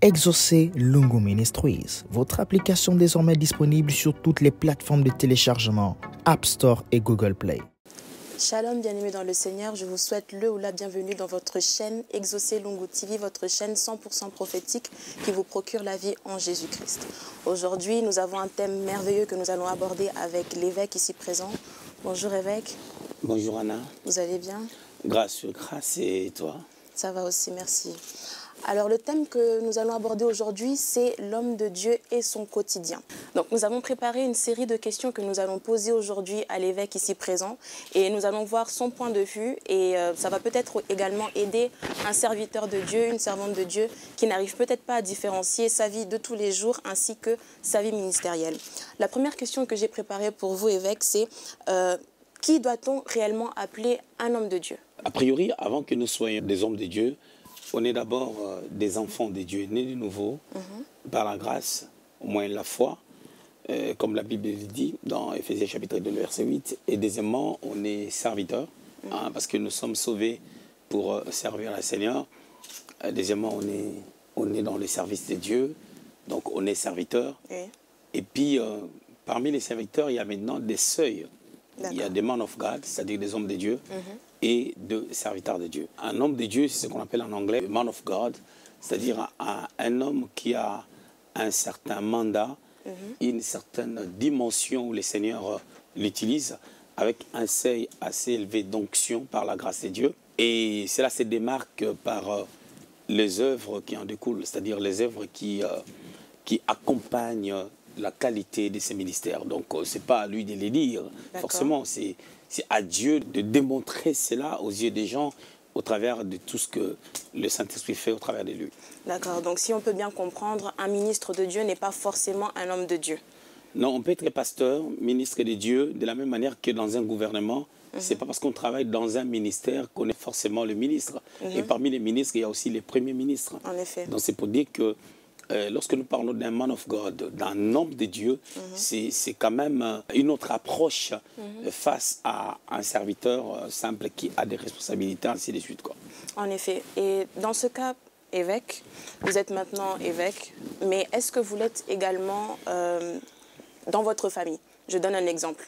Exaucé Lungu Ministries, votre application désormais disponible sur toutes les plateformes de téléchargement, App Store et Google Play. Shalom, bien-aimés dans le Seigneur, je vous souhaite le ou la bienvenue dans votre chaîne Exaucé Lungu TV, votre chaîne 100% prophétique qui vous procure la vie en Jésus-Christ. Aujourd'hui, nous avons un thème merveilleux que nous allons aborder avec l'évêque ici présent. Bonjour évêque. Bonjour Anna. Vous allez bien? Grâce, et toi? Ça va aussi, merci. Alors le thème que nous allons aborder aujourd'hui, c'est l'homme de Dieu et son quotidien. Donc nous avons préparé une série de questions que nous allons poser aujourd'hui à l'évêque ici présent et nous allons voir son point de vue et ça va peut-être également aider un serviteur de Dieu, une servante de Dieu qui n'arrive peut-être pas à différencier sa vie de tous les jours ainsi que sa vie ministérielle. La première question que j'ai préparée pour vous évêque, c'est qui doit-on réellement appeler un homme de Dieu? A priori, avant que nous soyons des hommes de Dieu, on est d'abord des enfants de Dieu, nés de nouveau, par la grâce, au moins la foi, comme la Bible le dit dans Éphésiens chapitre 2, verset 8. Et deuxièmement, on est serviteurs, parce que nous sommes sauvés pour servir le Seigneur. Deuxièmement, on est dans le service de Dieu, donc on est serviteurs. Et puis, parmi les serviteurs, il y a maintenant des seuils. Il y a des man of God, c'est-à-dire des hommes de Dieu, et de serviteurs de Dieu. Un homme de Dieu, c'est ce qu'on appelle en anglais man of God, c'est-à-dire un homme qui a un certain mandat, une certaine dimension où le Seigneur l'utilise, avec un seuil assez élevé d'onction par la grâce de Dieu. Et cela se démarque par les œuvres qui en découlent, c'est-à-dire les œuvres qui accompagnent la qualité de ces ministères. Donc, ce n'est pas à lui de les dire. Forcément, c'est à Dieu de démontrer cela aux yeux des gens au travers de tout ce que le Saint-Esprit fait au travers de lui. D'accord. Donc, si on peut bien comprendre, un ministre de Dieu n'est pas forcément un homme de Dieu. Non, on peut être pasteur, ministre de Dieu, de la même manière que dans un gouvernement. Ce n'est pas parce qu'on travaille dans un ministère qu'on est forcément le ministre. Et parmi les ministres, il y a aussi les premiers ministres. En effet. Donc, c'est pour dire que lorsque nous parlons d'un man of God, d'un homme de Dieu, c'est quand même une autre approche face à un serviteur simple qui a des responsabilités, ainsi de suite, quoi. En effet. Et dans ce cas, évêque, vous êtes maintenant évêque, mais est-ce que vous l'êtes également dans votre famille? Je donne un exemple.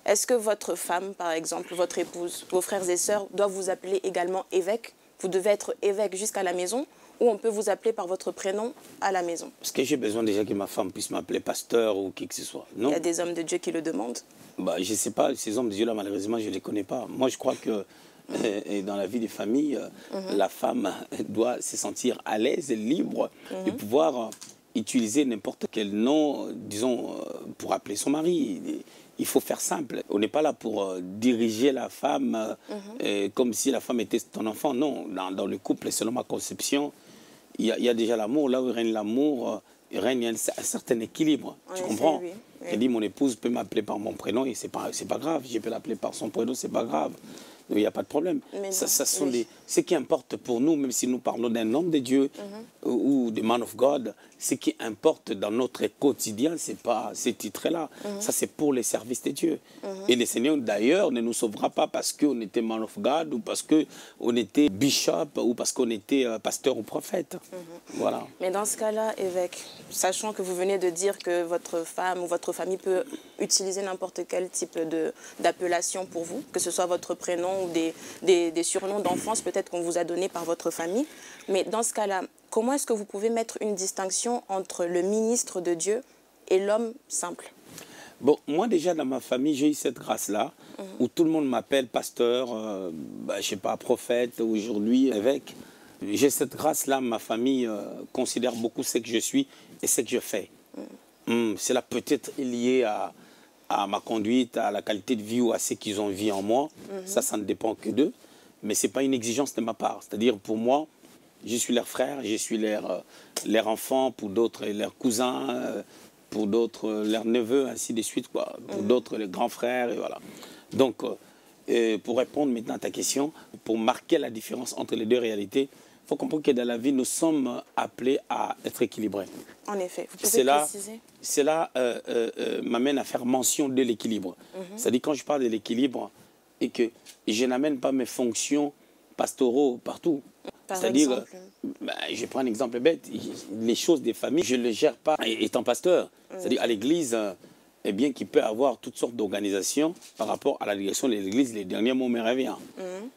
Est-ce que votre femme, par exemple, votre épouse, vos frères et sœurs doivent vous appeler également évêque? Vous devez être évêque jusqu'à la maison? Ou on peut vous appeler par votre prénom à la maison? Est-ce que j'ai besoin déjà que ma femme puisse m'appeler pasteur ou qui que ce soit? Non. Il y a des hommes de Dieu qui le demandent. Bah, je ne sais pas, ces hommes de Dieu-là, malheureusement, je ne les connais pas. Moi, je crois que dans la vie des familles, la femme doit se sentir à l'aise et libre de pouvoir utiliser n'importe quel nom, disons, pour appeler son mari. Il faut faire simple. On n'est pas là pour diriger la femme comme si la femme était ton enfant. Non, dans le couple, selon ma conception, il y a déjà l'amour. Là où règne l'amour, il règne un certain équilibre. Tu comprends? Oui, oui. Elle dit, mon épouse peut m'appeler par mon prénom et c'est pas grave. Je peux l'appeler par son prénom, c'est pas grave. Donc, il n'y a pas de problème. Ce qui importe pour nous, même si nous parlons d'un homme de Dieu ou de man of God, ce qui importe dans notre quotidien, ce n'est pas ces titres-là. Ça, c'est pour les services de Dieu. Et le Seigneur, d'ailleurs, ne nous sauvera pas parce qu'on était man of God ou parce qu'on était bishop ou parce qu'on était pasteur ou prophète. Voilà. Mais dans ce cas-là, évêque, sachant que vous venez de dire que votre femme ou votre famille peut utiliser n'importe quel type d'appellation pour vous, que ce soit votre prénom ou des surnoms d'enfance peut-être qu'on vous a donnés par votre famille. Mais dans ce cas-là, comment est-ce que vous pouvez mettre une distinction entre le ministre de Dieu et l'homme simple? Bon, moi déjà dans ma famille, j'ai eu cette grâce-là, où tout le monde m'appelle pasteur, je ne sais pas, prophète, aujourd'hui évêque. J'ai cette grâce-là, ma famille considère beaucoup ce que je suis et ce que je fais. Cela peut être lié à ma conduite, à la qualité de vie ou à ce qu'ils ont vu en moi. Ça ne dépend que d'eux. Mais ce n'est pas une exigence de ma part. C'est-à-dire, pour moi, je suis leur frère, je suis leur enfant, pour d'autres, leurs cousins, pour d'autres, leurs neveux, ainsi de suite, quoi. Pour d'autres, les grands frères, et voilà. Donc, pour répondre maintenant à ta question, pour marquer la différence entre les deux réalités, il faut comprendre que dans la vie, nous sommes appelés à être équilibrés. En effet, vous pouvez préciser? Cela m'amène à faire mention de l'équilibre. C'est-à-dire quand je parle de l'équilibre et que je n'amène pas mes fonctions pastoraux partout. C'est-à-dire, je prends un exemple bête, les choses des familles, je ne les gère pas étant pasteur. C'est-à-dire à l'église, eh bien, qu'il peut y avoir toutes sortes d'organisations par rapport à la direction de l'église, les derniers mots me reviennent.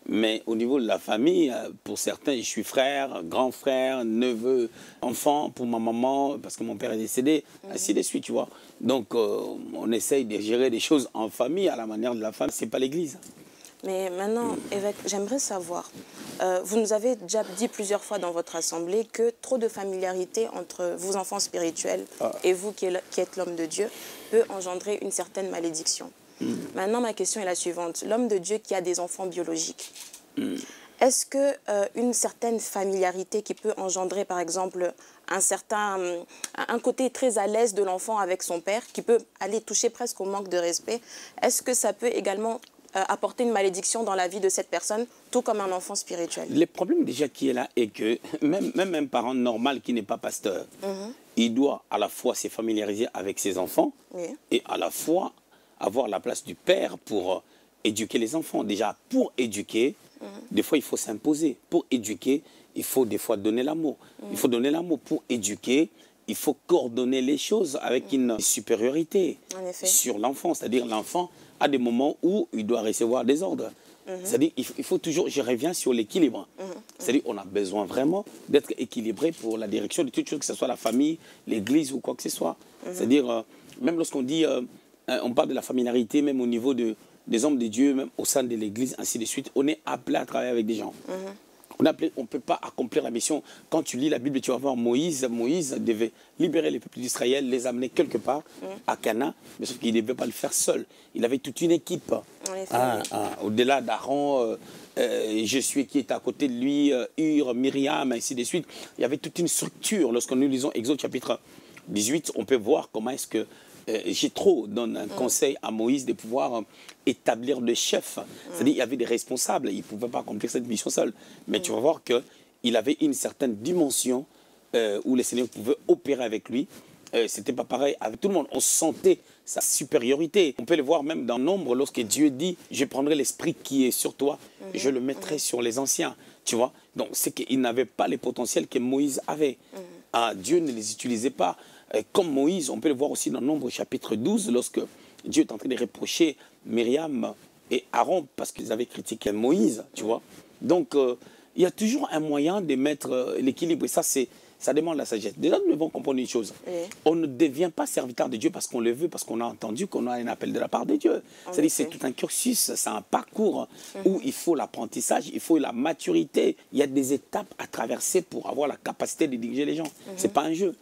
Mais au niveau de la famille, pour certains, je suis frère, grand frère, neveu, enfant pour ma maman, parce que mon père est décédé, ainsi de suite, tu vois. Donc, on essaye de gérer des choses en famille à la manière de la famille, c'est pas l'église. Mais maintenant, évêque, j'aimerais savoir, vous nous avez déjà dit plusieurs fois dans votre assemblée que trop de familiarité entre vos enfants spirituels et vous qui êtes l'homme de Dieu peut engendrer une certaine malédiction. Maintenant, ma question est la suivante. L'homme de Dieu qui a des enfants biologiques, est-ce que une certaine familiarité qui peut engendrer, par exemple, un côté très à l'aise de l'enfant avec son père, qui peut aller toucher presque au manque de respect, est-ce que ça peut également apporter une malédiction dans la vie de cette personne, tout comme un enfant spirituel? Le problème déjà qui est là est que même un parent normal qui n'est pas pasteur, il doit à la fois se familiariser avec ses enfants et à la fois avoir la place du père pour éduquer les enfants. Déjà, pour éduquer, des fois il faut s'imposer. Pour éduquer, il faut des fois donner l'amour. Il faut donner l'amour. Pour éduquer, il faut coordonner les choses avec une supériorité sur l'enfant. C'est-à-dire l'enfant a des moments où il doit recevoir des ordres. C'est-à-dire il faut toujours, je reviens sur l'équilibre. C'est-à-dire on a besoin vraiment d'être équilibré pour la direction de toutes choses, que ce soit la famille, l'église ou quoi que ce soit. C'est-à-dire, même lorsqu'on dit, on parle de la familiarité, même au niveau des hommes de Dieu, même au sein de l'église, ainsi de suite, on est appelé à travailler avec des gens. On ne peut pas accomplir la mission. Quand tu lis la Bible, tu vas voir Moïse. Moïse devait libérer les peuples d'Israël, les amener quelque part à Canaan, mais sauf qu'il ne devait pas le faire seul. Il avait toute une équipe. Au-delà d'Aaron, Josué qui est à côté de lui, Hur, Myriam, ainsi de suite. Il y avait toute une structure. Lorsque nous lisons Exode chapitre 18, on peut voir comment est-ce que Jéthro donne un conseil à Moïse de pouvoir établir des chefs. C'est-à-dire qu'il y avait des responsables, il ne pouvait pas accomplir cette mission seul. Mais tu vas voir qu'il avait une certaine dimension où le Seigneur pouvait opérer avec lui. C'était pas pareil avec tout le monde. On sentait sa supériorité. On peut le voir même dans Nombre, lorsque Dieu dit « Je prendrai l'esprit qui est sur toi, et je le mettrai sur les anciens ». Tu vois? Donc c'est qu'il n'avait pas les potentiels que Moïse avait. Dieu ne les utilisait pas. Comme Moïse, on peut le voir aussi dans Nombre chapitre 12, lorsque Dieu est en train de reprocher Myriam et Aaron parce qu'ils avaient critiqué Moïse, tu vois. Donc, il y a toujours un moyen de mettre l'équilibre. Et ça demande la sagesse. Déjà, nous devons comprendre une chose. On ne devient pas serviteur de Dieu parce qu'on le veut, parce qu'on a entendu qu'on a un appel de la part de Dieu. C'est-à-dire c'est tout un cursus, c'est un parcours où il faut l'apprentissage, il faut la maturité. Il y a des étapes à traverser pour avoir la capacité de diriger les gens. Ce n'est pas un jeu.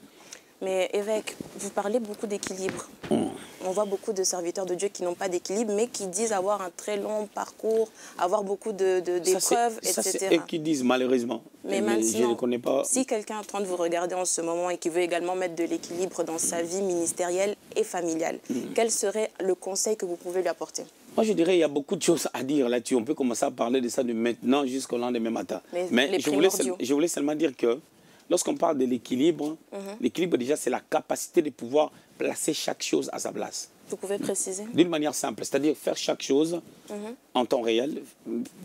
Mais évêque, vous parlez beaucoup d'équilibre. On voit beaucoup de serviteurs de Dieu qui n'ont pas d'équilibre, mais qui disent avoir un très long parcours, avoir beaucoup d'épreuves, etc. Et qui disent malheureusement. Mais maintenant, je ne connais pas. Si quelqu'un est en train de vous regarder en ce moment et qui veut également mettre de l'équilibre dans sa vie ministérielle et familiale, quel serait le conseil que vous pouvez lui apporter? Moi, je dirais qu'il y a beaucoup de choses à dire là-dessus. On peut commencer à parler de ça de maintenant jusqu'au lendemain matin. Mais je voulais seulement dire que lorsqu'on parle de l'équilibre, l'équilibre déjà c'est la capacité de pouvoir placer chaque chose à sa place. Vous pouvez préciser? D'une manière simple, c'est-à-dire faire chaque chose en temps réel,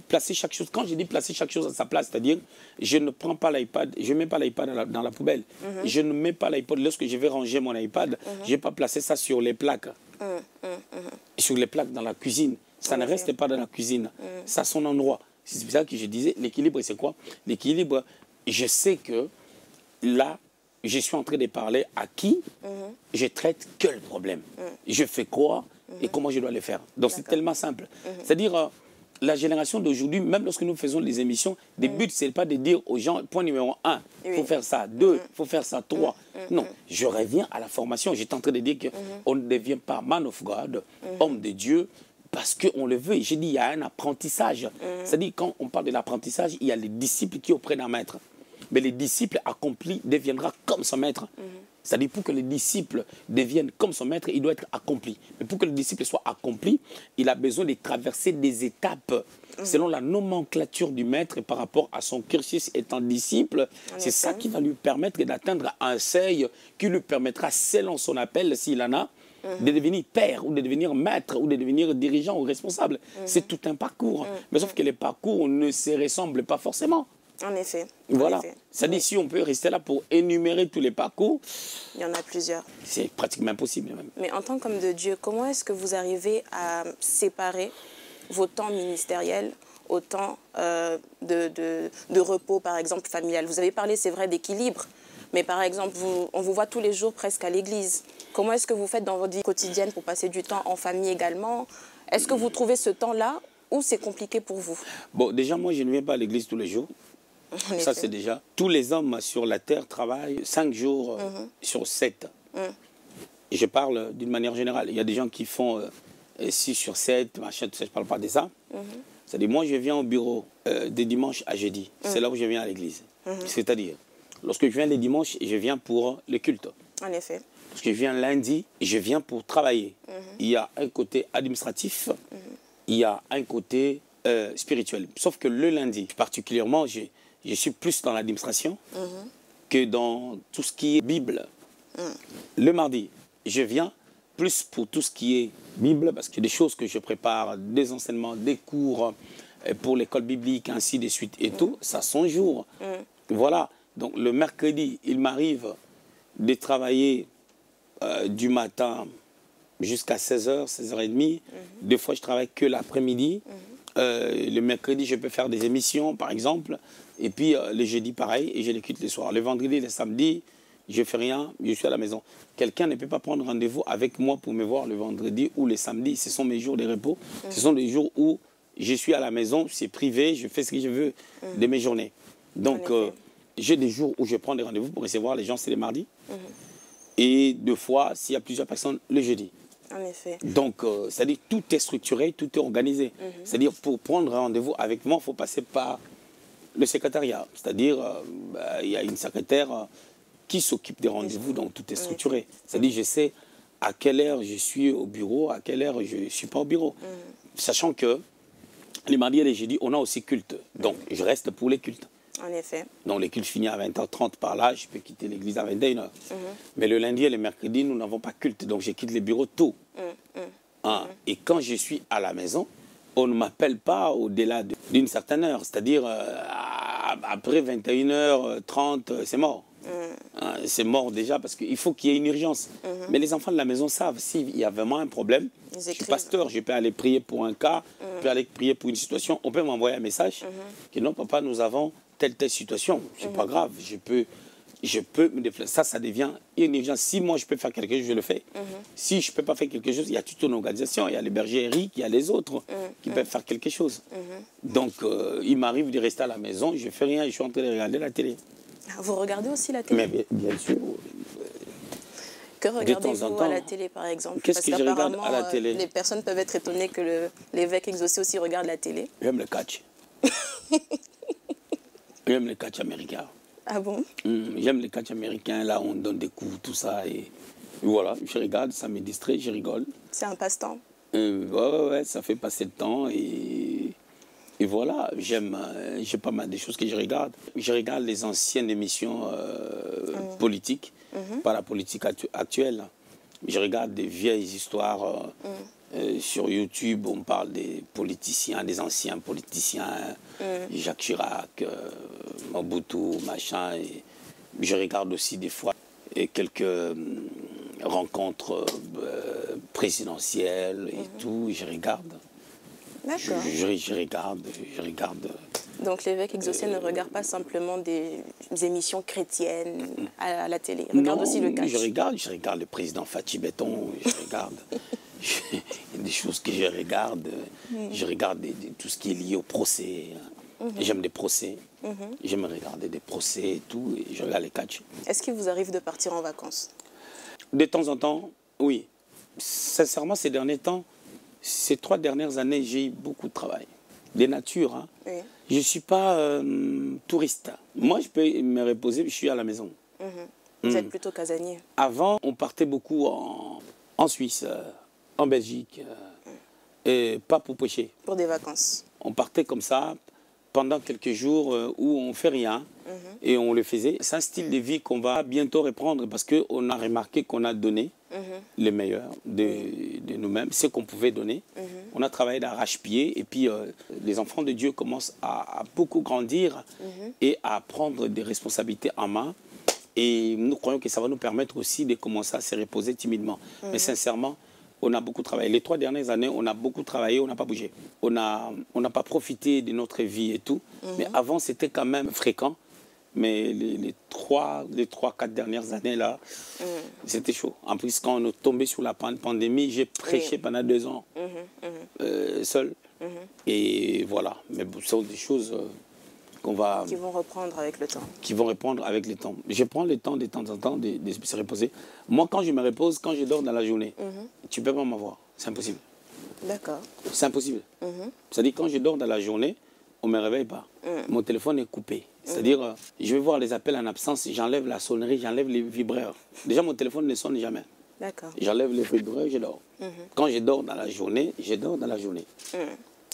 placer chaque chose. Quand je dis placer chaque chose à sa place, c'est-à-dire je ne prends pas l'iPad, je ne mets pas l'iPad dans la poubelle. Je ne mets pas l'iPad, lorsque je vais ranger mon iPad, je ne vais pas placer ça sur les plaques. Sur les plaques dans la cuisine. Ça ne reste pas dans la cuisine. Ça a son endroit. C'est ça que je disais, l'équilibre c'est quoi? L'équilibre, je sais que là, je suis en train de parler à qui je traite quel problème. Je fais quoi et comment je dois le faire. Donc c'est tellement simple. C'est-à-dire, la génération d'aujourd'hui, même lorsque nous faisons les émissions, le but, ce n'est pas de dire aux gens, point numéro 1, il faut faire ça, 2, il faut faire ça, 3. Non, je reviens à la formation. J'étais en train de dire qu'on ne devient pas man of God, homme de Dieu, parce qu'on le veut. J'ai dit, il y a un apprentissage. C'est-à-dire, quand on parle de l'apprentissage, il y a les disciples qui auprès d'un maître. Mais les disciples accomplis deviendra comme son maître. C'est-à-dire, pour que les disciples deviennent comme son maître, il doit être accompli. Mais pour que le disciple soit accompli, il a besoin de traverser des étapes selon la nomenclature du maître par rapport à son cursus étant disciple. C'est ça qui va lui permettre d'atteindre un seuil qui lui permettra, selon son appel, s'il en a, de devenir père ou de devenir maître ou de devenir dirigeant ou responsable. C'est tout un parcours. Mais sauf que les parcours ne se ressemblent pas forcément. En effet. Voilà. C'est-à-dire, si on peut rester là pour énumérer tous les parcours, il y en a plusieurs. C'est pratiquement impossible même. Mais en tant qu'homme de Dieu, comment est-ce que vous arrivez à séparer vos temps ministériels au temps de repos, par exemple, familial? Vous avez parlé, c'est vrai, d'équilibre. Mais par exemple, on vous voit tous les jours presque à l'église. Comment est-ce que vous faites dans votre vie quotidienne pour passer du temps en famille également? Est-ce que vous trouvez ce temps-là ou c'est compliqué pour vous? Bon, déjà, moi, je ne viens pas à l'église tous les jours. Ça, c'est déjà... Tous les hommes sur la terre travaillent 5 jours sur 7. Je parle d'une manière générale. Il y a des gens qui font 6 sur 7, machin, tout ça, je ne parle pas de ça. C'est-à-dire, moi, je viens au bureau de dimanche à jeudi. C'est là où je viens à l'église. C'est-à-dire, lorsque je viens les dimanches, je viens pour le culte. En effet. Parce que je viens lundi, je viens pour travailler. Il y a un côté administratif, il y a un côté spirituel. Sauf que le lundi, particulièrement, je suis plus dans l'administration que dans tout ce qui est Bible. Le mardi, je viens plus pour tout ce qui est Bible, parce qu'il y a des choses que je prépare, des enseignements, des cours pour l'école biblique, ainsi de suite et tout. Ça son jour. Voilà. Donc le mercredi, il m'arrive de travailler du matin jusqu'à 16h, 16h30. Des fois, je travaille que l'après-midi. Le mercredi, je peux faire des émissions, par exemple. Et puis, le jeudi, pareil, et je les quitte le soir. Le vendredi, le samedi, je ne fais rien, je suis à la maison. Quelqu'un ne peut pas prendre rendez-vous avec moi pour me voir le vendredi ou le samedi. Ce sont mes jours de repos. Ce sont des jours où je suis à la maison, c'est privé, je fais ce que je veux de mes journées. Donc, j'ai des jours où je prends des rendez-vous pour recevoir les gens, c'est les mardis. Et 2 fois, s'il y a plusieurs personnes, le jeudi. En effet. Donc, c'est-à-dire tout est structuré, tout est organisé. C'est-à-dire pour prendre un rendez-vous avec moi, il faut passer par le secrétariat. C'est-à-dire, il y a une secrétaire qui s'occupe des rendez-vous, donc tout est structuré. C'est-à-dire, je sais à quelle heure je suis au bureau, à quelle heure je ne suis pas au bureau. Sachant que les mardis et les jeudis, on a aussi culte. Donc, je reste pour les cultes. En effet. Donc, les cultes finissent à 20h30 par là, je peux quitter l'église à 21h. Mais le lundi et le mercredi, nous n'avons pas culte, donc je quitte les bureaux tôt. Et quand je suis à la maison, on ne m'appelle pas au-delà d'une certaine heure. C'est-à-dire, après 21h30, c'est mort. C'est mort déjà parce qu'il faut qu'il y ait une urgence. Mais les enfants de la maison savent, s'il y a vraiment un problème, je suis pasteur, je peux aller prier pour un cas, je peux aller prier pour une situation, on peut m'envoyer un message que non, papa, nous avons telle situation. C'est pas grave, je peux me déplacer. Ça devient une urgence. Si moi je peux faire quelque chose, je le fais. Si je ne peux pas faire quelque chose, il y a toute une organisation. Il y a les bergers Eric, il y a les autres qui peuvent faire quelque chose. Donc, il m'arrive de rester à la maison, je ne fais rien, je suis en train de regarder la télé. Vous regardez aussi la télé? Mais bien sûr. Que regardez-vous à la télé, par exemple? Qu'est-ce que je regarde à la télé? Les personnes peuvent être étonnées que l'évêque exaucé aussi regarde la télé. J'aime le catch. J'aime le catch américain. Ah bon? J'aime les catch américains, là on donne des coups, tout ça. Et voilà, je regarde, ça me distrait, je rigole. C'est un passe-temps? Ouais, ça fait passer le temps. Et voilà, j'ai pas mal de choses que je regarde. Je regarde les anciennes émissions politiques, pas la politique actuelle. Je regarde des vieilles histoires sur YouTube, on parle des politiciens, des anciens politiciens, Jacques Chirac, Mobutu, machin. Et je regarde aussi des fois quelques rencontres présidentielles et tout, je regarde. D'accord. Je regarde. Donc l'évêque exaucé ne regarde pas simplement des émissions chrétiennes à la télé. Il regarde aussi le catch. Je regarde le président Fatih Béton, je regarde. Il y a des choses que je regarde. Je regarde tout ce qui est lié au procès. J'aime les procès. J'aime regarder des procès et tout. Et je regarde les catch. Est-ce qu'il vous arrive de partir en vacances? De temps en temps, oui. Sincèrement, ces derniers temps, ces 3 dernières années, j'ai eu beaucoup de travail. De nature. Hein. Oui. Je ne suis pas touriste. Moi, je peux me reposer, je suis à la maison. Vous êtes plutôt casanier. Avant, on partait beaucoup en Suisse, en Belgique, et pas pour pêcher. Pour des vacances. On partait comme ça pendant quelques jours où on ne fait rien et on le faisait. C'est un style de vie qu'on va bientôt reprendre parce qu'on a remarqué qu'on a donné le meilleur de nous-mêmes, ce qu'on pouvait donner. On a travaillé d'arrache-pied et puis les enfants de Dieu commencent à beaucoup grandir et à prendre des responsabilités en main. Et nous croyons que ça va nous permettre aussi de commencer à se reposer timidement. Mais sincèrement, on a beaucoup travaillé. Les 3 dernières années, on a beaucoup travaillé, on n'a pas bougé. On n'a pas profité de notre vie et tout. Mais avant, c'était quand même fréquent. Mais les 3-4 dernières années, là, c'était chaud. En plus, quand on est tombé sur la pandémie, j'ai prêché pendant 2 ans, seul. Et voilà. Mais ce sont des choses qui vont reprendre avec le temps. Qui vont reprendre avec le temps. Je prends le temps de temps en temps de se reposer. Moi, quand je me repose, quand je dors dans la journée, tu ne peux pas m'avoir. C'est impossible. D'accord. C'est impossible. C'est-à-dire, quand je dors dans la journée, on ne me réveille pas. Mon téléphone est coupé. C'est-à-dire, je vais voir les appels en absence, j'enlève la sonnerie, j'enlève les vibreurs. Déjà, mon téléphone ne sonne jamais. D'accord. J'enlève les vibreurs, je dors. Quand je dors dans la journée, je dors dans la journée.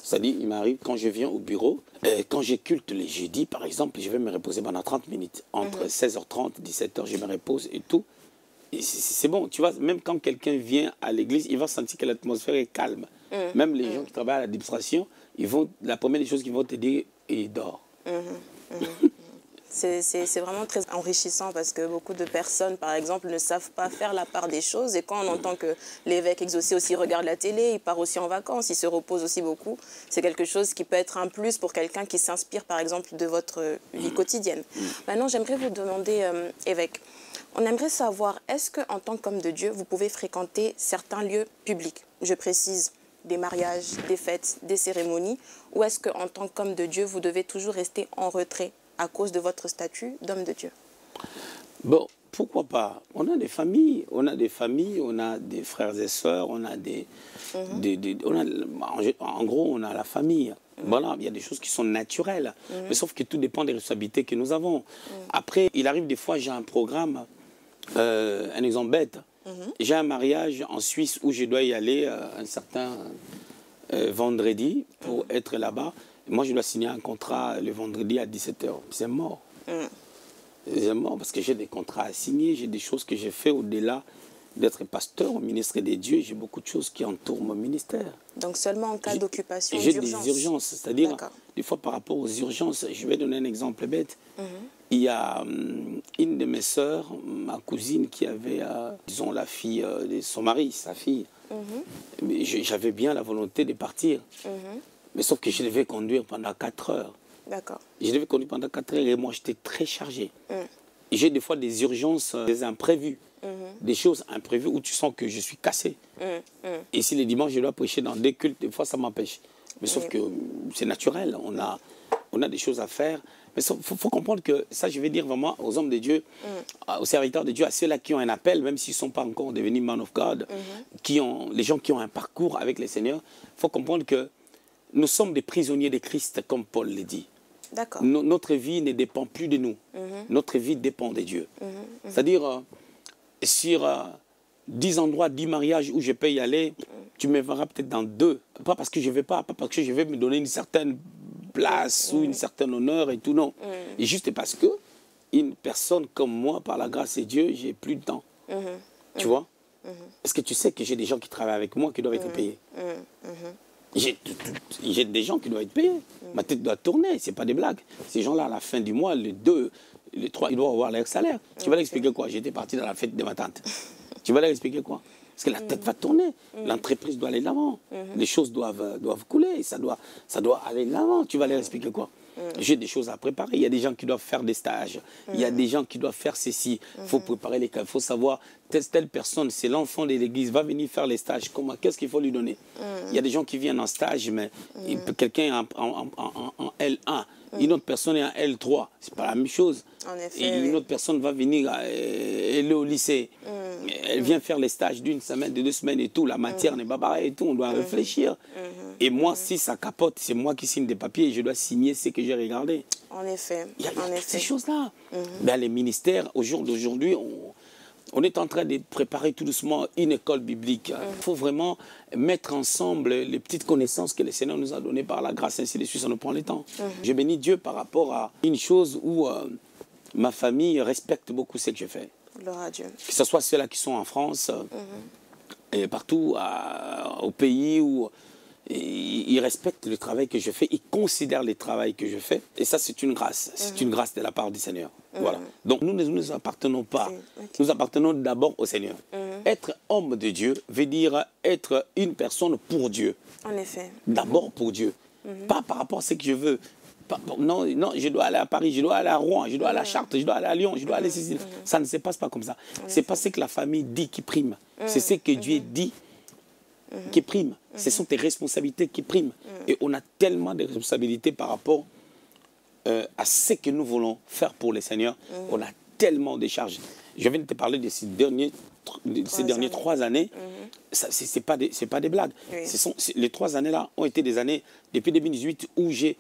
C'est-à-dire, il m'arrive quand je viens au bureau, quand j'ai culte les jeudis, par exemple, je vais me reposer pendant 30 minutes. Entre 16h30 et 17h, je me repose et tout. C'est bon, tu vois, même quand quelqu'un vient à l'église, il va sentir que l'atmosphère est calme. Même les gens qui travaillent à l'administration, la première des choses qu'ils vont te dire, ils dorment. C'est vraiment très enrichissant parce que beaucoup de personnes, par exemple, ne savent pas faire la part des choses. Et quand on entend que l'évêque exaucé aussi regarde la télé, il part aussi en vacances, il se repose aussi beaucoup, c'est quelque chose qui peut être un plus pour quelqu'un qui s'inspire, par exemple, de votre vie quotidienne. Maintenant, j'aimerais vous demander, évêque, on aimerait savoir, est-ce qu'en tant qu'homme de Dieu, vous pouvez fréquenter certains lieux publics? Je précise, des mariages, des fêtes, des cérémonies, ou est-ce qu'en tant qu'homme de Dieu, vous devez toujours rester en retrait à cause de votre statut d'homme de Dieu? Bon, pourquoi pas? On a des familles, on a des frères et sœurs, on a en gros, on a la famille. Voilà, il y a des choses qui sont naturelles. Mais sauf que tout dépend des responsabilités que nous avons. Après, il arrive des fois, j'ai un programme, un exemple bête. J'ai un mariage en Suisse où je dois y aller un certain vendredi pour être là-bas. Moi, je dois signer un contrat le vendredi à 17h. C'est mort. C'est mort parce que j'ai des contrats à signer, j'ai des choses que j'ai fait au-delà d'être pasteur au ministère des dieux. J'ai beaucoup de choses qui entourent mon ministère. Donc seulement en cas d'occupation, j'ai des urgences. C'est-à-dire, des fois par rapport aux urgences, je vais donner un exemple bête. Il y a une de mes sœurs, ma cousine, qui avait, disons, la fille de son mari, sa fille. J'avais bien la volonté de partir. Mais sauf que je devais conduire pendant 4 heures. D'accord. Je devais conduire pendant 4 heures et moi, j'étais très chargé. J'ai des fois des urgences, des imprévus, des choses imprévues où tu sens que je suis cassé. Et si les dimanches, je dois prêcher dans des cultes, des fois, ça m'empêche. Mais sauf que c'est naturel, on a des choses à faire. Mais il faut comprendre que, ça je vais dire vraiment aux hommes de Dieu, aux serviteurs de Dieu, à ceux-là qui ont un appel, même s'ils ne sont pas encore devenus man of God, les gens qui ont un parcours avec le Seigneur, il faut comprendre que nous sommes des prisonniers de Christ, comme Paul le dit. Notre vie ne dépend plus de nous. Notre vie dépend de Dieu. C'est-à-dire, sur 10 endroits, 10 mariages où je peux y aller, tu me verras peut-être dans 2. Pas parce que je ne vais pas parce que je vais me donner une certaine place ou une certaine honneur et tout, non. Et juste parce que une personne comme moi, par la grâce de Dieu, j'ai plus de temps. Tu vois? Est-ce que tu sais que j'ai des gens qui travaillent avec moi qui doivent être payés? J'ai des gens qui doivent être payés. Ma tête doit tourner, ce n'est pas des blagues. Ces gens-là, à la fin du mois, les 2, les 3, ils doivent avoir leur salaire. Tu vas leur expliquer quoi? J'étais parti dans la fête de ma tante. Tu vas leur expliquer quoi? Parce que la tête va tourner. L'entreprise doit aller de l'avant. Les choses doivent couler. Ça doit aller de l'avant. Tu vas leur expliquer quoi? J'ai des choses à préparer. Il y a des gens qui doivent faire des stages. Il y a des gens qui doivent faire ceci. Il faut préparer les cas. Il faut savoir, telle personne, c'est l'enfant de l'église, va venir faire les stages. Qu'est-ce qu'il faut lui donner? Il y a des gens qui viennent en stage, mais quelqu'un est en L1. Une autre personne est en L3. Ce n'est pas la même chose. En effet, et une autre personne va venir, elle est au lycée. Elle vient faire les stages d'1 semaine, de 2 semaines et tout. La matière n'est pas pareille et tout. On doit réfléchir. Et moi, si ça capote, c'est moi qui signe des papiers et je dois signer ce que j'ai regardé. En effet. Il y a ces choses-là. Dans les ministères, au jour d'aujourd'hui, on est en train de préparer tout doucement une école biblique. Il faut vraiment mettre ensemble les petites connaissances que le Seigneur nous a données par la grâce, ainsi de suite, ça nous prend le temps. Je bénis Dieu par rapport à une chose où ma famille respecte beaucoup ce que je fais. Gloire à Dieu. Que ce soit ceux-là qui sont en France, et partout au pays, où ils respectent le travail que je fais, ils considèrent le travail que je fais. Et ça, c'est une grâce. C'est une grâce de la part du Seigneur. Voilà. Donc, nous ne nous appartenons pas. Nous appartenons d'abord au Seigneur. Être homme de Dieu veut dire être une personne pour Dieu. En effet. D'abord pour Dieu. Pas par rapport à ce que je veux. Non, je dois aller à Paris, je dois aller à Rouen, je dois aller à Chartres, je dois aller à Lyon, je dois aller ici. Ça ne se passe pas comme ça. C'est pas ce que la famille dit qui prime. C'est ce que Dieu dit qui prime. Ce sont tes responsabilités qui priment. Et on a tellement de responsabilités par rapport à ce que nous voulons faire pour le Seigneur. On a tellement de charges. Je viens de te parler de ces dernières 3 années. Ce n'est pas des blagues. Les 3 années-là ont été des années, depuis 2018, où j'ai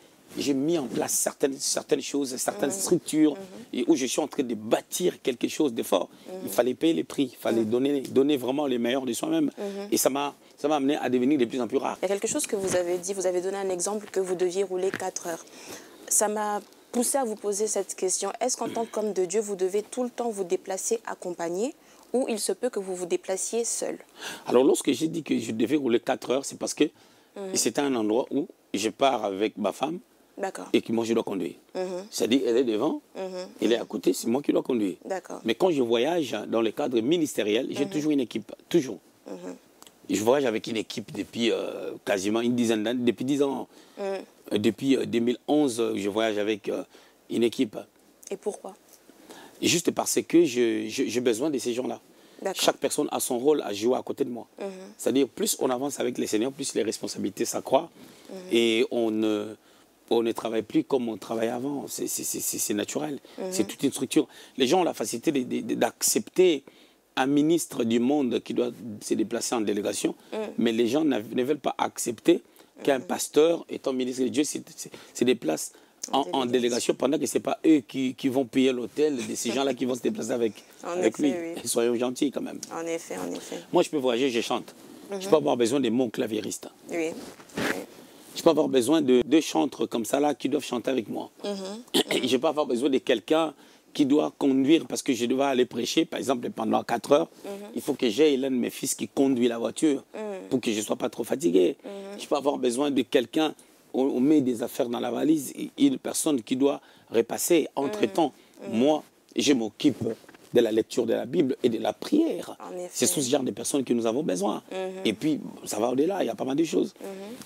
mis en place certaines choses, certaines structures, et où je suis en train de bâtir quelque chose de fort. Il fallait payer les prix, il fallait donner vraiment les meilleurs de soi-même. Et ça m'a amené à devenir de plus en plus rare. Il y a quelque chose que vous avez dit, vous avez donné un exemple que vous deviez rouler 4 heures. Ça m'a poussé à vous poser cette question. Est-ce qu'en tant qu'homme de Dieu, vous devez tout le temps vous déplacer accompagné, ou il se peut que vous vous déplaciez seul? Alors, lorsque j'ai dit que je devais rouler 4 heures, c'est parce que c'était un endroit où je pars avec ma femme et que moi, je dois conduire. C'est-à-dire, elle est devant, elle est à côté, c'est moi qui dois conduire. Mais quand je voyage dans le cadre ministériel, j'ai toujours une équipe, toujours. Je voyage avec une équipe depuis quasiment une dizaine d'années, depuis 10 ans. Depuis 2011, je voyage avec une équipe. Et pourquoi? Juste parce que j'ai besoin de ces gens-là. Chaque personne a son rôle à jouer à côté de moi. C'est-à-dire, plus on avance avec les seigneurs, plus les responsabilités s'accroissent. Et on ne travaille plus comme on travaillait avant. C'est naturel. C'est toute une structure. Les gens ont la facilité d'accepter un ministre du monde qui doit se déplacer en délégation, mais les gens ne veulent pas accepter qu'un pasteur, étant ministre de Dieu, se déplace en délégation pendant que ce n'est pas eux qui vont payer l'hôtel de ces gens-là qui vont se déplacer avec lui. Soyons gentils quand même. En effet, en effet. Moi, je peux voyager, je chante. Je peux avoir besoin de mon claviériste. Je peux avoir besoin de 2 chantres comme ça là qui doivent chanter avec moi. Je peux avoir besoin de quelqu'un qui doit conduire parce que je dois aller prêcher, par exemple, pendant 4 heures. Il faut que j'ai l'un de mes fils qui conduit la voiture pour que je ne sois pas trop fatigué. Je peux avoir besoin de quelqu'un, on met des affaires dans la valise, une personne qui doit repasser. Entre-temps, moi, je m'occupe de la lecture de la Bible et de la prière. C'est ce genre de personnes que nous avons besoin. Et puis, ça va au-delà, il y a pas mal de choses.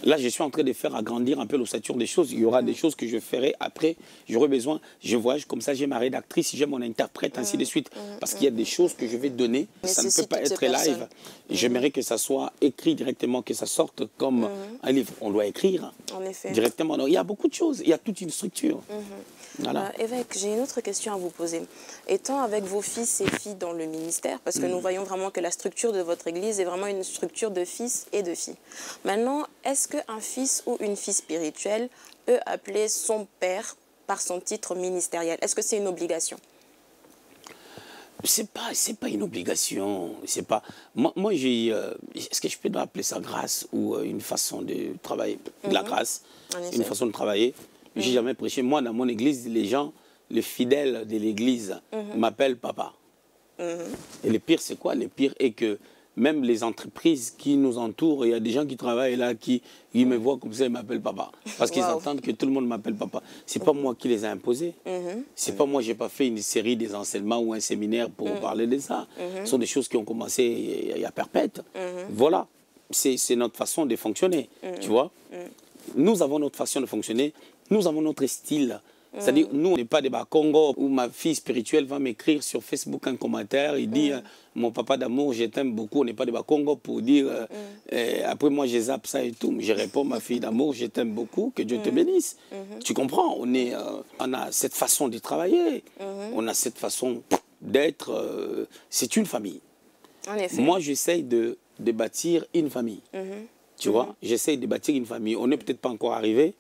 Là, je suis en train de faire agrandir un peu l'ossature des choses. Il y aura des choses que je ferai après. J'aurai besoin, je voyage comme ça, j'ai ma rédactrice, j'ai mon interprète, ainsi de suite. Parce qu'il y a des choses que je vais donner, ça ne peut pas être live. J'aimerais que ça soit écrit directement, que ça sorte comme un livre. On doit écrire directement. Donc, il y a beaucoup de choses, il y a toute une structure. Voilà. Évêque, j'ai une autre question à vous poser. Étant avec vos fils et filles dans le ministère, parce que nous voyons vraiment que la structure de votre église est vraiment une structure de fils et de filles. Maintenant, est-ce qu'un fils ou une fille spirituelle peut appeler son père par son titre ministériel? Est-ce que c'est une obligation? C'est pas une obligation. C'est pas. Moi est-ce que je peux appeler ça grâce ou une façon de travailler? De la grâce, une façon de travailler. J'ai jamais prêché. Moi, dans mon église, les gens, les fidèles de l'église m'appellent papa. Et le pire, c'est quoi? Le pire est que même les entreprises qui nous entourent, il y a des gens qui travaillent là, qui me voient comme ça, ils m'appellent papa. Parce qu'ils attendent que tout le monde m'appelle papa. Ce n'est pas moi qui les ai imposés. C'est pas moi, je n'ai pas fait une série des enseignements ou un séminaire pour parler de ça. Ce sont des choses qui ont commencé il y a perpète. Voilà. C'est notre façon de fonctionner. Tu vois? Nous avons notre façon de fonctionner. Nous avons notre style. C'est-à-dire, nous, on n'est pas des Congo où ma fille spirituelle va m'écrire sur Facebook un commentaire. Il dit, mon papa d'amour, je t'aime beaucoup. On n'est pas des Congo pour dire, après moi, je zappe ça et tout. Mais je réponds, ma fille d'amour, je t'aime beaucoup, que Dieu te bénisse. Tu comprends? On a cette façon de travailler. On a cette façon d'être. C'est une famille. En effet. Moi, j'essaye de bâtir une famille. Tu vois, j'essaye de bâtir une famille. On n'est peut-être pas encore arrivé,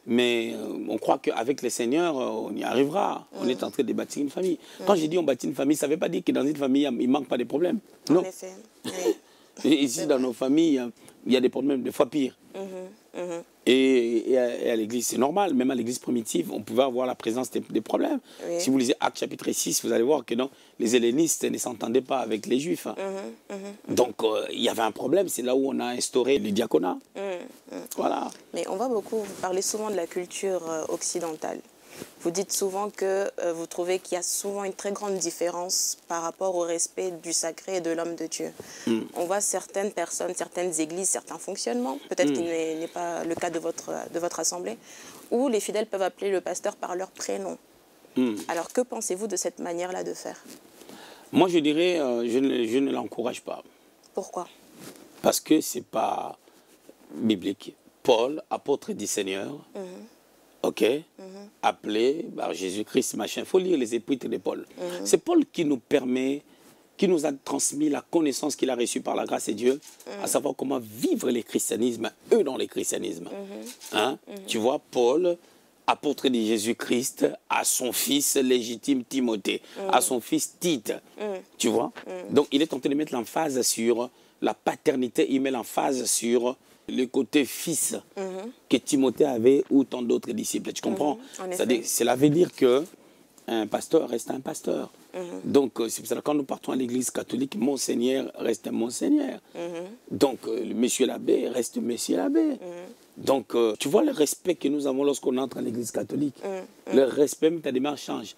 mais on croit qu'avec le Seigneur, on y arrivera. On est en train de bâtir une famille. Quand je dis on bâtit une famille, ça ne veut pas dire que dans une famille, il ne manque pas de problèmes. Non. En effet. Et ici, dans nos familles, il y a des problèmes, des fois pires. Et à l'église, c'est normal, même à l'église primitive, on pouvait avoir la présence des problèmes. Oui. Si vous lisez Actes chapitre 6, vous allez voir que non, les hellénistes ne s'entendaient pas avec les juifs. Donc, il y avait un problème, c'est là où on a instauré le diaconat. Voilà. Mais on va beaucoup, vous parlez souvent de la culture occidentale. Vous dites souvent que vous trouvez qu'il y a souvent une très grande différence par rapport au respect du sacré et de l'homme de Dieu. On voit certaines personnes, certaines églises, certains fonctionnements, peut-être qu'il n'est pas le cas de votre assemblée, où les fidèles peuvent appeler le pasteur par leur prénom. Alors que pensez-vous de cette manière-là de faire? Moi, je dirais, je ne l'encourage pas. Pourquoi? Parce que ce n'est pas biblique. Paul, apôtre du Seigneur, ok, appelé par Jésus-Christ, machin. Il faut lire les épîtres de Paul. C'est Paul qui nous permet, qui nous a transmis la connaissance qu'il a reçue par la grâce de Dieu, à savoir comment vivre le christianisme, eux dans le christianisme. Hein? Tu vois, Paul, apôtre de Jésus-Christ, à son fils légitime Timothée, à son fils Tite. Tu vois? Donc, il est tenté de mettre l'emphase sur la paternité, il met l'emphase sur le côté fils que Timothée avait ou tant d'autres disciples. Tu comprends? Cela veut dire qu'un pasteur reste un pasteur. Donc, c'est pour ça que quand nous partons à l'église catholique, Monseigneur reste un Monseigneur. Donc, Monsieur l'abbé reste Monsieur l'abbé. Donc, tu vois le respect que nous avons lorsqu'on entre à l'église catholique. Le respect, même ta démarche change.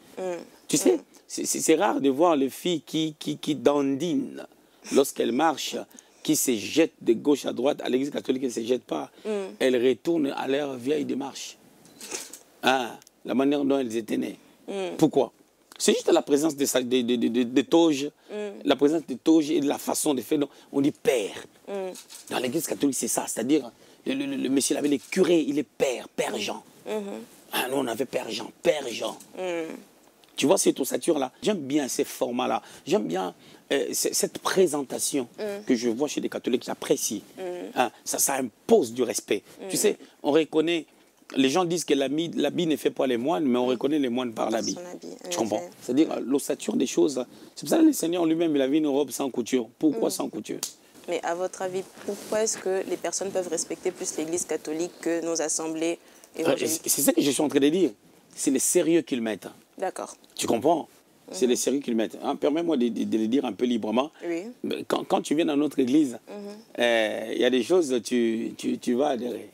Tu sais, c'est rare de voir les filles qui dandinent lorsqu'elles marchent, qui se jettent de gauche à droite. À l'église catholique, elles ne se jettent pas. Elles retournent à leur vieille démarche. Ah, la manière dont elles étaient nées. Pourquoi? C'est juste la présence de toges, la présence de toges et de la façon de faire. On dit père. Dans l'église catholique, c'est ça. C'est-à-dire, le monsieur avait les curés, il est père, père Jean. Ah, nous, on avait père Jean, père Jean. Tu vois cette ossature-là? J'aime bien ces formats-là. J'aime bien cette présentation que je vois chez les catholiques, j'apprécie. Hein, ça impose du respect. Tu sais, on reconnaît... Les gens disent que l'habit ne fait pas les moines, mais on reconnaît les moines par l'habit. Tu comprends? C'est-à-dire l'ossature des choses. C'est pour ça que le Seigneur lui-même, il avait une robe sans couture. Pourquoi sans couture? Mais à votre avis, pourquoi est-ce que les personnes peuvent respecter plus l'Église catholique que nos assemblées évangéliques? C'est ça que je suis en train de dire. C'est le sérieux qu'ils mettent. D'accord. Tu comprends? C'est le sérieux qu'ils mettent. Hein, permets-moi de le dire un peu librement. Oui. Quand tu viens dans notre église, il y a des choses, tu vas adhérer.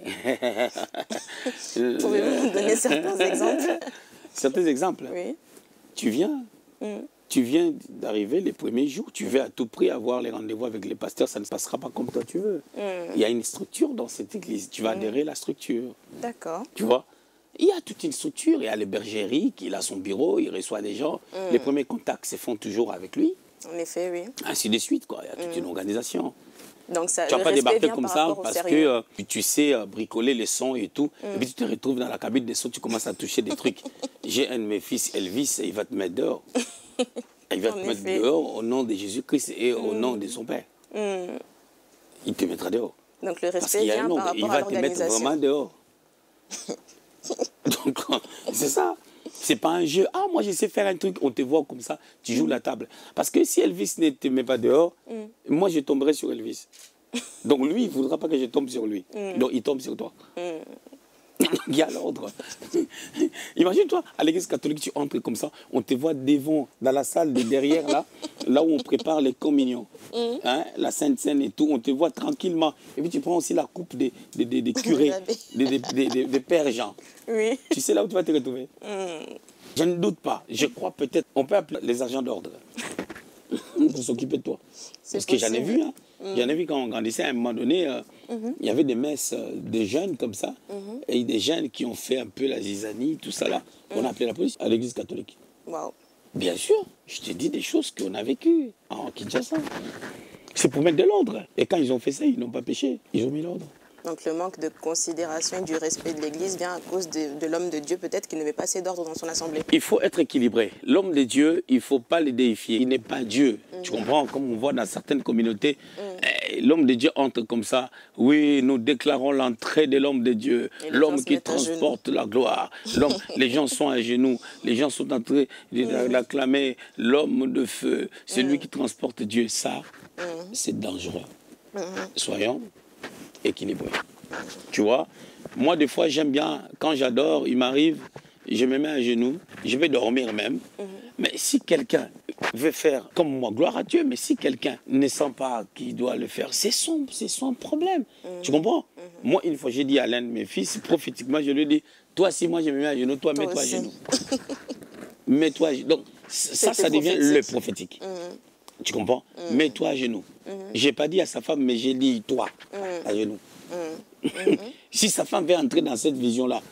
Pouvez-vous nous donner certains exemples? Certains exemples? Oui. Tu viens d'arriver les premiers jours, tu veux à tout prix avoir les rendez-vous avec les pasteurs, ça ne se passera pas comme toi tu veux. Il y a une structure dans cette église, tu vas adhérer à la structure. D'accord. Tu vois? Il y a toute une structure, il y a les bergeries, il a son bureau, il reçoit des gens. Les premiers contacts se font toujours avec lui. En effet, oui. Ainsi de suite, quoi. Il y a toute une organisation. Donc ça, tu ne vas pas débarquer comme ça parce que tu sais bricoler les sons et tout. Et puis tu te retrouves dans la cabine des sons, tu commences à toucher des trucs. J'ai un de mes fils, Elvis, il va te mettre dehors. Il va te mettre dehors au nom de Jésus-Christ et au nom de son Père. Il te mettra dehors. Donc le respect vient par rapport à l'organisation. Il va te mettre vraiment dehors. Donc, c'est ça. C'est pas un jeu. Ah, moi, je sais faire un truc. On te voit comme ça, tu joues la table. Parce que si Elvis ne te met pas dehors, moi, je tomberai sur Elvis. Donc, lui, il ne voudra pas que je tombe sur lui. Donc, il tombe sur toi. Il y a l'ordre. Imagine-toi, à l'église catholique, tu entres comme ça, on te voit devant, dans la salle de derrière, là où on prépare les communions. Hein, la Sainte Seine et tout, on te voit tranquillement. Et puis tu prends aussi la coupe des curés, des pères Jean. Oui. Tu sais là où tu vas te retrouver? Je ne doute pas. Je crois peut-être, on peut appeler les agents d'ordre pour s'occuper de toi. Parce que j'en ai vu, hein. J'en ai vu quand on grandissait, à un moment donné, il y avait des messes de jeunes comme ça, et des jeunes qui ont fait un peu la zizanie, tout ça là. On a appelé la police à l'église catholique. Wow. Bien sûr, je te dis des choses qu'on a vécues en Kinshasa. C'est pour mettre de l'ordre. Et quand ils ont fait ça, ils n'ont pas péché, ils ont mis l'ordre. Donc le manque de considération et du respect de l'Église vient à cause de l'homme de Dieu, peut-être qui ne met pas assez d'ordre dans son assemblée. Il faut être équilibré. L'homme de Dieu, il ne faut pas le déifier. Il n'est pas Dieu. Tu comprends? Comme on voit dans certaines communautés, l'homme de Dieu entre comme ça. Oui, nous déclarons l'entrée de l'homme de Dieu. L'homme qui transporte la gloire. Les gens sont à genoux. Les gens sont en train de l'acclamer. L'homme de feu. Celui qui transporte Dieu. Ça, c'est dangereux. Soyons équilibré. Tu vois, moi, des fois, j'aime bien, quand j'adore, il m'arrive, je me mets à genoux, je vais dormir même. Mais si quelqu'un veut faire comme moi, gloire à Dieu, mais si quelqu'un ne sent pas qu'il doit le faire, c'est son problème. Tu comprends? Moi, une fois, j'ai dit à l'un de mes fils, prophétiquement, je lui ai dit, toi, si moi je me mets à genoux, toi, mets-toi à genoux. Mets-toi à genoux. Donc, ça devient le prophétique. Tu comprends? Mets-toi à genoux. Je n'ai pas dit à sa femme, mais j'ai dit toi, à genoux. Si sa femme veut entrer dans cette vision-là,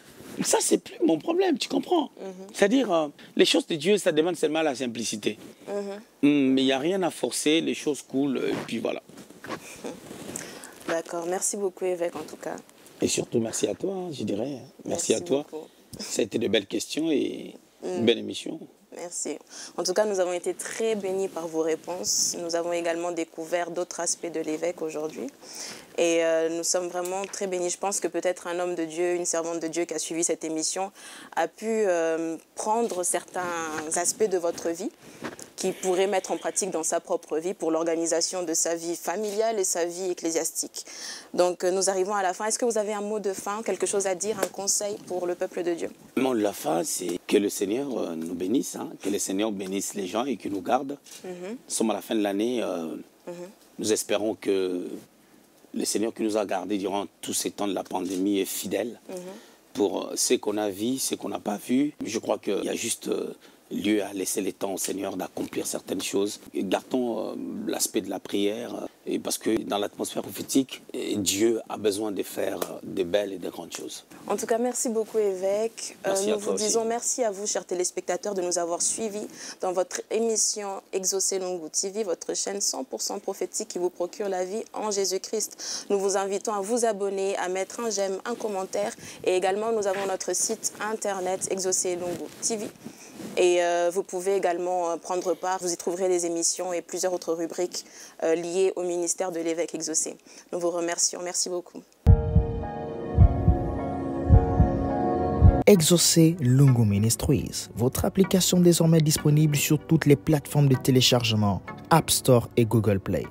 ça, c'est plus mon problème, tu comprends? C'est-à-dire, les choses de Dieu, ça demande seulement la simplicité. Mais il n'y a rien à forcer, les choses coulent, et puis voilà. D'accord, merci beaucoup, évêque, en tout cas. Et surtout, merci à toi, je dirais. Merci à toi. Beaucoup. Ça a été de belles questions et une belle émission. Merci. En tout cas, nous avons été très bénis par vos réponses. Nous avons également découvert d'autres aspects de l'évêque aujourd'hui. Et nous sommes vraiment très bénis. Je pense que peut-être un homme de Dieu, une servante de Dieu qui a suivi cette émission a pu prendre certains aspects de votre vie qu'il pourrait mettre en pratique dans sa propre vie pour l'organisation de sa vie familiale et sa vie ecclésiastique. Donc nous arrivons à la fin. Est-ce que vous avez un mot de fin, quelque chose à dire, un conseil pour le peuple de Dieu? Le mot de la fin, c'est que le Seigneur nous bénisse, hein, que le Seigneur bénisse les gens et qu'il nous garde. Nous sommes à la fin de l'année. Nous espérons que le Seigneur qui nous a gardés durant tous ces temps de la pandémie est fidèle pour ce qu'on a vu, ce qu'on n'a pas vu. Je crois qu'il y a juste lieu à laisser le temps au Seigneur d'accomplir certaines choses. Gardons l'aspect de la prière, et parce que dans l'atmosphère prophétique, Dieu a besoin de faire de belles et de grandes choses. En tout cas, merci beaucoup, évêque. Nous vous disons merci à vous, chers téléspectateurs, de nous avoir suivis dans votre émission Exaucé Lungu TV, votre chaîne 100% prophétique qui vous procure la vie en Jésus-Christ. Nous vous invitons à vous abonner, à mettre un j'aime, un commentaire. Et également, nous avons notre site internet Exaucé Lungu TV. Et vous pouvez également prendre part, vous y trouverez des émissions et plusieurs autres rubriques liées au ministère de l'évêque exaucé. Nous vous remercions. Merci beaucoup. Exaucé Lungu Ministries, votre application désormais disponible sur toutes les plateformes de téléchargement App Store et Google Play.